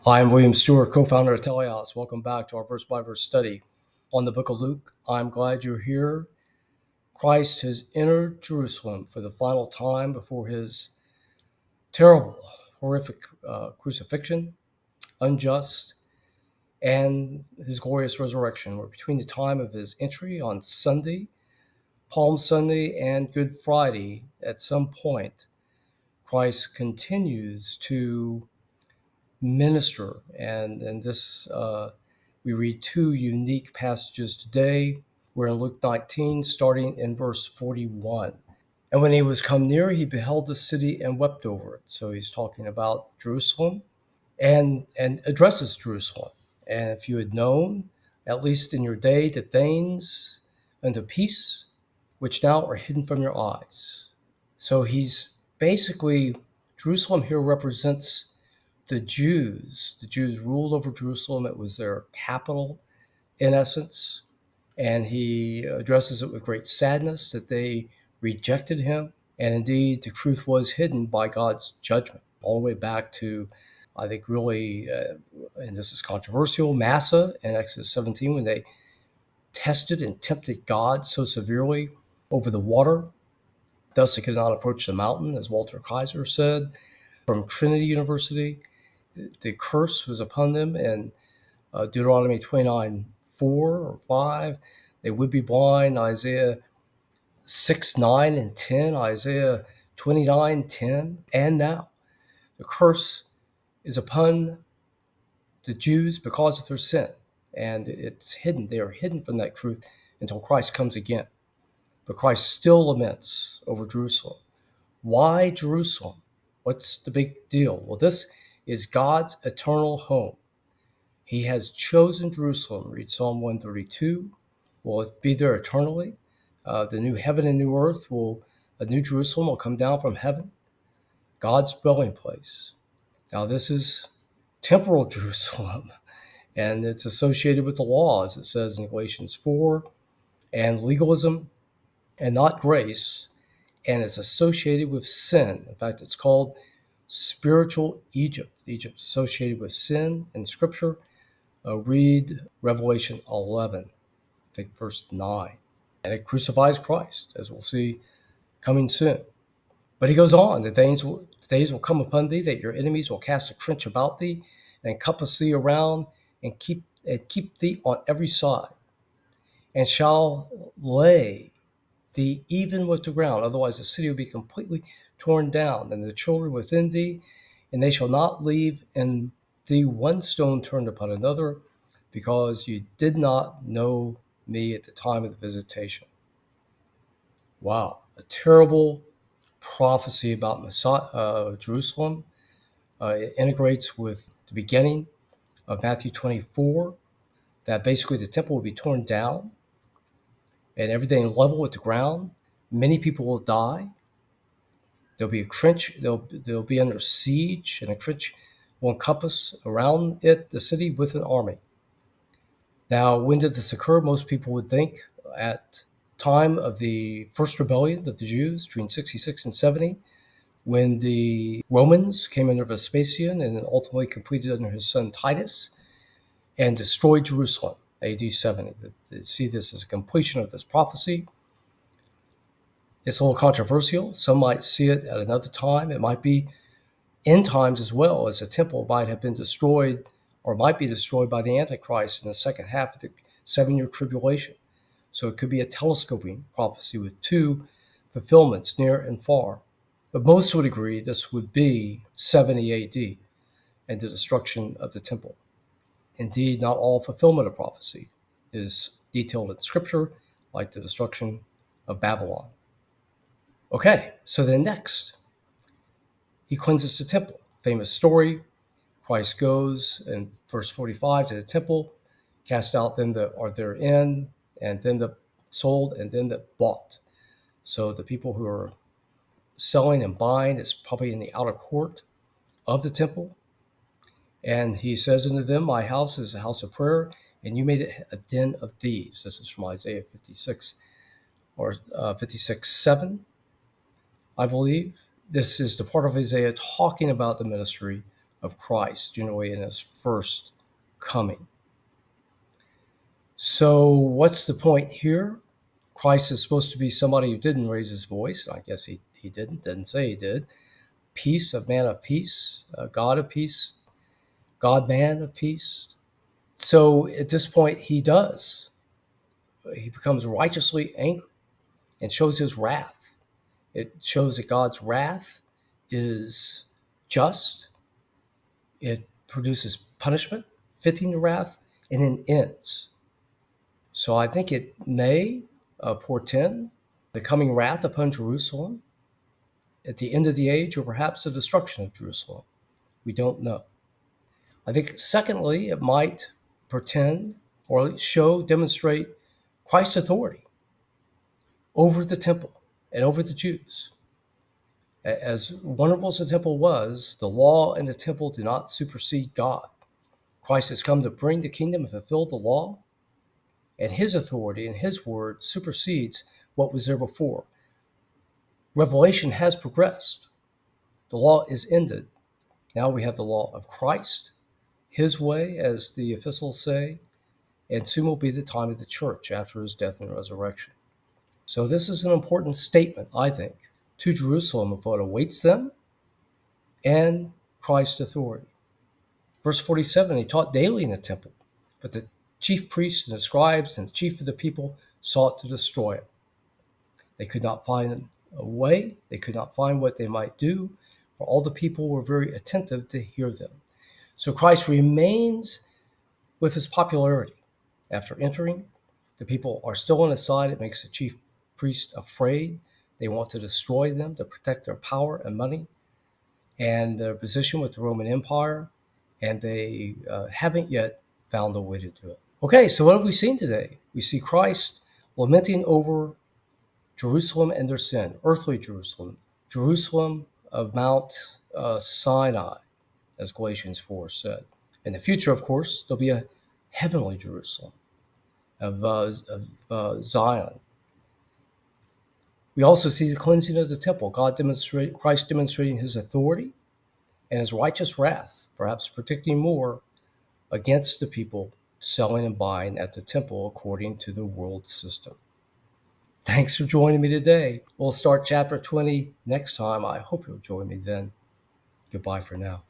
I'm William Stewart, co-founder of Teleios. Welcome back to our verse-by-verse study on the book of Luke. I'm glad you're here. Christ has entered Jerusalem for the final time before his terrible, horrific crucifixion, unjust, and his glorious resurrection. We're between the time of his entry on Sunday, Palm Sunday, and Good Friday. At some point, Christ continues to minister, and this we read two unique passages today. We're in Luke 19, starting in verse 41. And when he was come near, he beheld the city and wept over it. So he's talking about Jerusalem and addresses Jerusalem. And if you had known, at least in your day, the things unto peace, which now are hidden from your eyes. So he's basically, Jerusalem here represents the Jews. The Jews ruled over Jerusalem. It was their capital, in essence. And he addresses it with great sadness that they rejected him. And indeed, the truth was hidden by God's judgment, all the way back to, I think, really, and this is controversial, Massa in Exodus 17, when they tested and tempted God so severely over the water. Thus, they could not approach the mountain, as Walter Kaiser said from Trinity University. The curse was upon them in Deuteronomy 29, 4 or 5. They would be blind, Isaiah 6, 9, and 10, Isaiah 29, 10. And now the curse is upon the Jews because of their sin. And it's hidden. They are hidden from that truth until Christ comes again. But Christ still laments over Jerusalem. Why Jerusalem? What's the big deal? Well, this is God's eternal home. He has chosen Jerusalem. Read Psalm 132. Will it be there eternally? The new heaven and new earth a new Jerusalem will come down from heaven. God's dwelling place. Now, this is temporal Jerusalem, and it's associated with the law, as it says in Galatians 4, and legalism and not grace, and it's associated with sin. In fact, it's called spiritual Egypt. Egypt associated with sin in Scripture. Read Revelation 11, I think verse 9. And it crucifies Christ, as we'll see coming soon. But he goes on, the days will come upon thee that your enemies will cast a trench about thee and encompass thee around and keep thee on every side, and shall lay thee even with the ground. Otherwise the city will be completely torn down, and the children within thee, and they shall not leave in thee one stone turned upon another, because you did not know me at the time of the visitation. Wow, a terrible prophecy about Jerusalem. It integrates with the beginning of Matthew 24, that basically the temple will be torn down and everything level with the ground. Many people will die. There'll be a trench. They'll be under siege, and a trench will encompass around it the city with an army. Now, when did this occur? Most people would think at time of the first rebellion of the Jews between 66 and 70, when the Romans came under Vespasian and ultimately completed under his son Titus and destroyed Jerusalem, AD 70. They see this as a completion of this prophecy. It's a little controversial. Some might see it at another time. It might be end times as well, as the temple might have been destroyed or might be destroyed by the Antichrist in the second half of the 7-year tribulation. So it could be a telescoping prophecy with two fulfillments near and far. But most would agree this would be 70 AD and the destruction of the temple. Indeed, not all fulfillment of prophecy is detailed in Scripture, like the destruction of Babylon. Okay, so then next, he cleanses the temple. Famous story. Christ goes in verse 45 to the temple, cast out them that are therein, and them that sold, and them that bought. So the people who are selling and buying is probably in the outer court of the temple. And he says unto them, my house is a house of prayer, and you made it a den of thieves. This is from Isaiah 56 or 56:7, I believe. This is the part of Isaiah talking about the ministry of Christ, generally in his first coming. So what's the point here? Christ is supposed to be somebody who didn't raise his voice. I guess he didn't say he did. Peace, a man of peace, a God of peace, God-man of peace. So at this point, he does. He becomes righteously angry and shows his wrath. It shows that God's wrath is just. It produces punishment fitting the wrath, and then ends. So I think it may portend the coming wrath upon Jerusalem at the end of the age, or perhaps the destruction of Jerusalem. We don't know. I think, secondly, it might portend or show, demonstrate Christ's authority over the temple and over the Jews. As wonderful as the temple was, the law and the temple do not supersede God. Christ has come to bring the kingdom and fulfill the law, and his authority and his word supersedes what was there before. Revelation has progressed. The law is ended. Now we have the law of Christ, his way, as the epistles say, and soon will be the time of the church after his death and resurrection. So this is an important statement, I think, to Jerusalem of what awaits them and Christ's authority. Verse 47, he taught daily in the temple, but the chief priests and the scribes and the chief of the people sought to destroy him. They could not find a way. They could not find what they might do, for all the people were very attentive to hear them. So Christ remains with his popularity. After entering, the people are still on his side. It makes the chief priest afraid. They want to destroy them to protect their power and money and their position with the Roman Empire, and they haven't yet found a way to do it. Okay, so what have we seen today? We see Christ lamenting over Jerusalem and their sin, earthly Jerusalem, Jerusalem of Mount Sinai, as Galatians 4 said. In the future, of course, there'll be a heavenly Jerusalem of Zion. We also see the cleansing of the temple, Christ demonstrating his authority and his righteous wrath, perhaps predicting more against the people selling and buying at the temple according to the world system. Thanks for joining me today. We'll start chapter 20 next time. I hope you'll join me then. Goodbye for now.